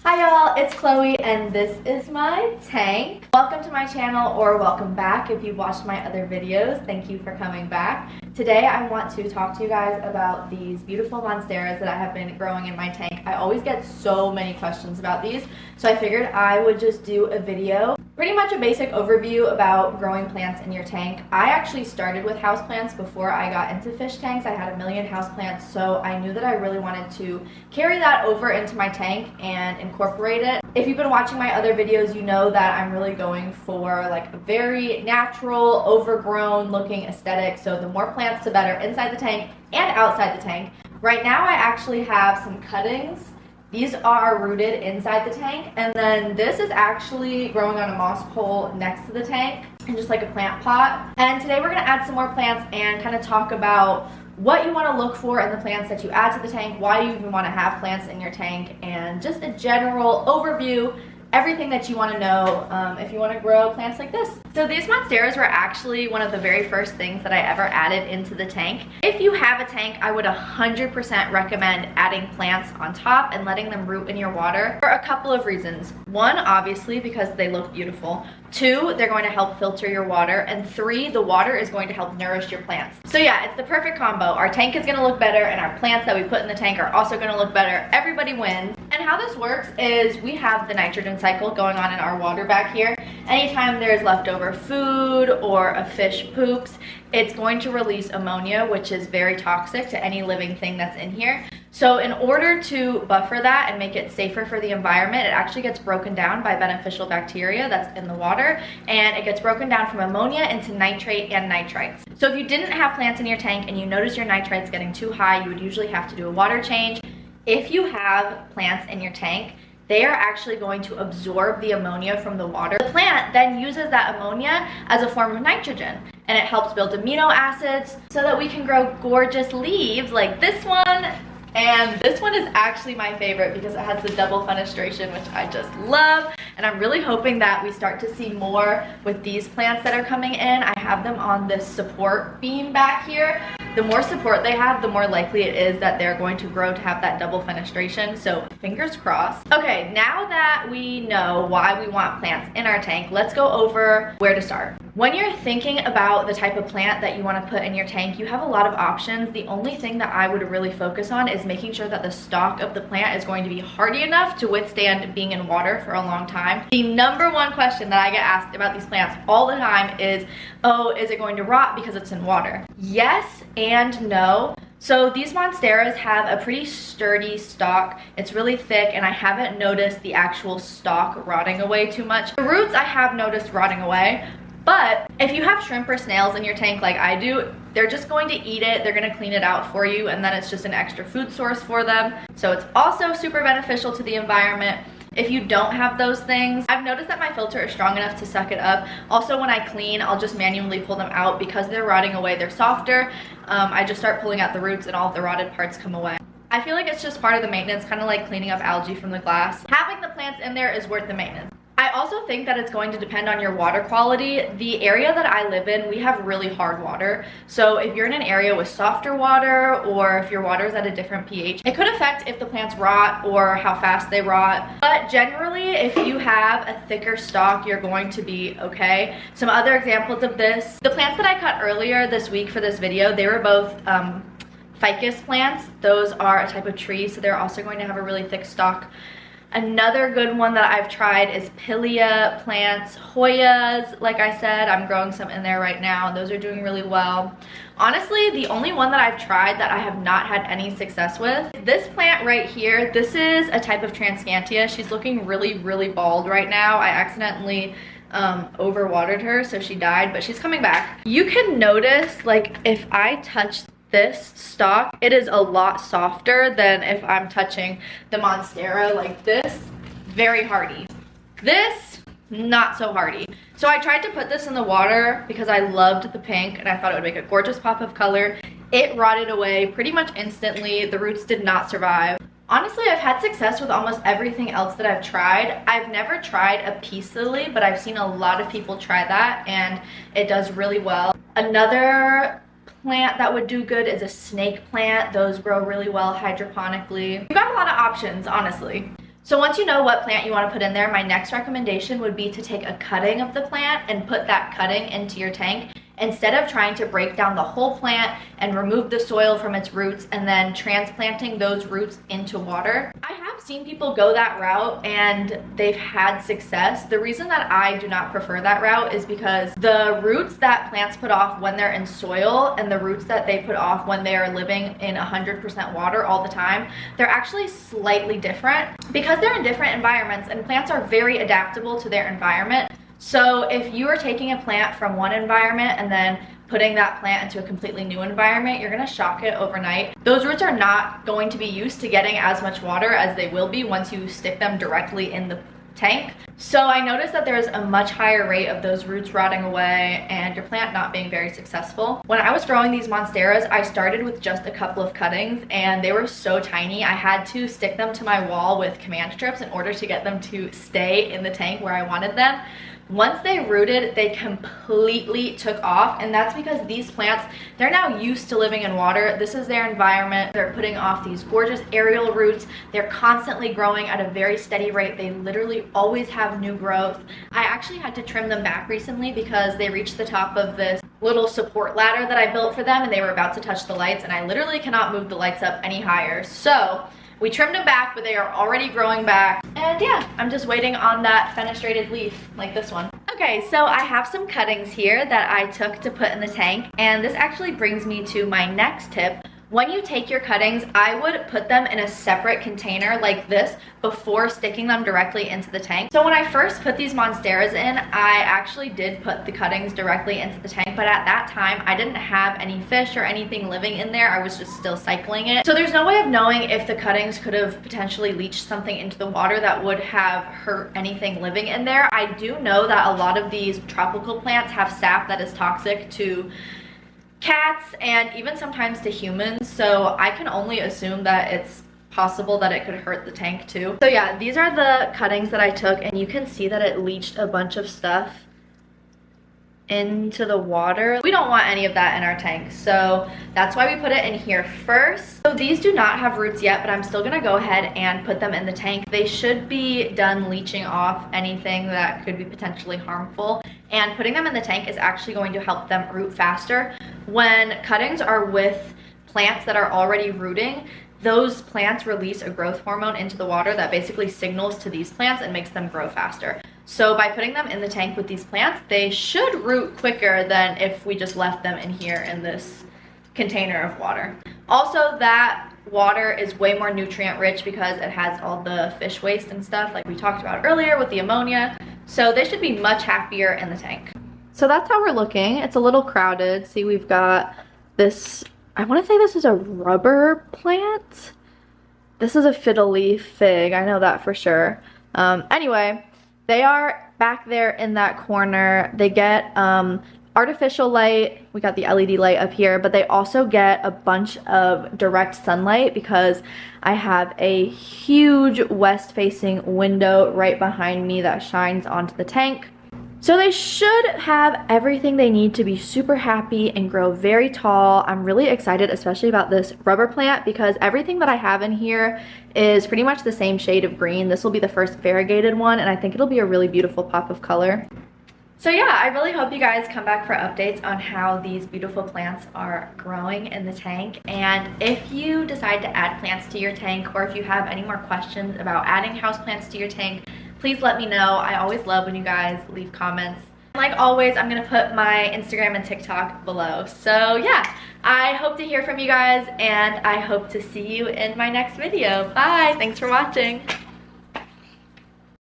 Hi y'all, it's Chloe and this is my tank. Welcome to my channel, or welcome back if you've watched my other videos. Thank you for coming back. Today I want to talk to you guys about these beautiful monsteras that I have been growing in my tank. I always get so many questions about these, so I figured I would just do a video. Pretty much a basic overview about growing plants in your tank. I actually started with houseplants before I got into fish tanks. I had a million houseplants, so I knew that I really wanted to carry that over into my tank and incorporate it. If you've been watching my other videos, you know that I'm really going for like a very natural, overgrown looking aesthetic. So the more plants, the better, inside the tank and outside the tank. Right now I actually have some cuttings. These are rooted inside the tank, and then this is actually growing on a moss pole next to the tank in just like a plant pot. And today we're gonna add some more plants and kind of talk about what you want to look for in the plants that you add to the tank, why you even want to have plants in your tank, and just a general overview, everything that you want to know if you want to grow plants like this. So these monsteras were actually one of the very first things that I ever added into the tank. If you have a tank, I would 100% recommend adding plants on top and letting them root in your water for a couple of reasons. One, obviously, because they look beautiful. Two, they're going to help filter your water. And three, the water is going to help nourish your plants. So yeah, it's the perfect combo. Our tank is going to look better and our plants that we put in the tank are also going to look better. Everybody wins. And how this works is we have the nitrogen cycle going on in our water back here. Anytime there's leftover food or a fish poops, it's going to release ammonia, which is very toxic to any living thing that's in here. So in order to buffer that and make it safer for the environment, it actually gets broken down by beneficial bacteria that's in the water, and it gets broken down from ammonia into nitrate and nitrites. So if you didn't have plants in your tank and you notice your nitrites getting too high, you would usually have to do a water change. If you have plants in your tank, they are actually going to absorb the ammonia from the water. The plant then uses that ammonia as a form of nitrogen, and it helps build amino acids so that we can grow gorgeous leaves like this one. And this one is actually my favorite because it has the double fenestration, which I just love. And I'm really hoping that we start to see more with these plants that are coming in. I have them on this support beam back here. The more support they have, the more likely it is that they're going to grow to have that double fenestration. So fingers crossed. Okay, now that we know why we want plants in our tank, let's go over where to start. When you're thinking about the type of plant that you want to put in your tank, you have a lot of options. The only thing that I would really focus on is making sure that the stalk of the plant is going to be hardy enough to withstand being in water for a long time. The number one question that I get asked about these plants all the time is, oh, is it going to rot because it's in water? Yes and no. So these monsteras have a pretty sturdy stalk. It's really thick, and I haven't noticed the actual stalk rotting away too much. The roots I have noticed rotting away, but if you have shrimp or snails in your tank like I do, they're just going to eat it, they're gonna clean it out for you, and then it's just an extra food source for them. So it's also super beneficial to the environment. If you don't have those things, I've noticed that my filter is strong enough to suck it up. Also, when I clean, I'll just manually pull them out because they're rotting away, they're softer. I just start pulling out the roots and all of the rotted parts come away. I feel like it's just part of the maintenance, kind of like cleaning up algae from the glass. Having the plants in there is worth the maintenance. I also think that it's going to depend on your water quality. The area that I live in, we have really hard water. So if you're in an area with softer water, or if your water is at a different pH, it could affect if the plants rot or how fast they rot. But generally, if you have a thicker stalk, you're going to be okay. Some other examples of this, the plants that I cut earlier this week for this video, they were both ficus plants. Those are a type of tree, so they're also going to have a really thick stalk. Another good one that I've tried is Pilea plants, Hoyas. Like I said, I'm growing some in there right now. Those are doing really well. Honestly, the only one that I've tried that I have not had any success with, this plant right here. This is a type of Transcantia. She's looking really, really bald right now. I accidentally overwatered her, so she died, but she's coming back. You can notice, like, if I touch this stalk, it is a lot softer than if I'm touching the monstera like this. Very hardy. This, not so hardy. So I tried to put this in the water because I loved the pink and I thought it would make a gorgeous pop of color. It rotted away pretty much instantly. The roots did not survive. Honestly, I've had success with almost everything else that I've tried. I've never tried a peace lily, but I've seen a lot of people try that and it does really well. Another plant that would do good is a snake plant. Those grow really well hydroponically. We've got a lot of options, honestly. So once you know what plant you want to put in there, my next recommendation would be to take a cutting of the plant and put that cutting into your tank instead of trying to break down the whole plant and remove the soil from its roots and then transplanting those roots into water. I have seen people go that route and they've had success. The reason that I do not prefer that route is because the roots that plants put off when they're in soil and the roots that they put off when they are living in 100% water all the time, they're actually slightly different because they're in different environments, and plants are very adaptable to their environment. So if you are taking a plant from one environment and then putting that plant into a completely new environment, you're gonna shock it overnight. Those roots are not going to be used to getting as much water as they will be once you stick them directly in the tank. So I noticed that there's a much higher rate of those roots rotting away and your plant not being very successful. When I was growing these monsteras, I started with just a couple of cuttings and they were so tiny. I had to stick them to my wall with command strips in order to get them to stay in the tank where I wanted them. Once they rooted, they completely took off, and that's because these plants, they're now used to living in water. This is their environment. They're putting off these gorgeous aerial roots. They're constantly growing at a very steady rate. They literally always have new growth. I actually had to trim them back recently because they reached the top of this little support ladder that I built for them and they were about to touch the lights, and I literally cannot move the lights up any higher. So we trimmed them back, but they are already growing back. And yeah, I'm just waiting on that fenestrated leaf like this one. Okay, so I have some cuttings here that I took to put in the tank, and this actually brings me to my next tip. When you take your cuttings, I would put them in a separate container like this before sticking them directly into the tank. So when I first put these monsteras in, I actually did put the cuttings directly into the tank, but at that time I didn't have any fish or anything living in there. I was just still cycling it. So there's no way of knowing if the cuttings could have potentially leached something into the water that would have hurt anything living in there. I do know that a lot of these tropical plants have sap that is toxic to cats and even sometimes to humans, so I can only assume that it's possible that it could hurt the tank too. So yeah, these are the cuttings that I took, and you can see that it leached a bunch of stuff into the water. We don't want any of that in our tank, so that's why we put it in here first. So these do not have roots yet, but I'm still gonna go ahead and put them in the tank. They should be done leaching off anything that could be potentially harmful, and putting them in the tank is actually going to help them root faster. When cuttings are with plants that are already rooting, those plants release a growth hormone into the water that basically signals to these plants and makes them grow faster. So by putting them in the tank with these plants, they should root quicker than if we just left them in here in this container of water. Also, that water is way more nutrient rich because it has all the fish waste and stuff like we talked about earlier with the ammonia. So they should be much happier in the tank. So that's how we're looking. It's a little crowded. See, we've got this, I want to say this is a rubber plant. This is a fiddle leaf fig. I know that for sure. Anyway, they are back there in that corner. They get artificial light. We got the LED light up here, but they also get a bunch of direct sunlight because I have a huge west-facing window right behind me that shines onto the tank. So they should have everything they need to be super happy and grow very tall. I'm really excited, especially about this rubber plant, because everything that I have in here is pretty much the same shade of green. This will be the first variegated one, and I think it'll be a really beautiful pop of color. So yeah, I really hope you guys come back for updates on how these beautiful plants are growing in the tank. And if you decide to add plants to your tank, or if you have any more questions about adding houseplants to your tank, please let me know. I always love when you guys leave comments. Like always, I'm gonna put my Instagram and TikTok below. So yeah, I hope to hear from you guys, and I hope to see you in my next video. Bye, thanks for watching.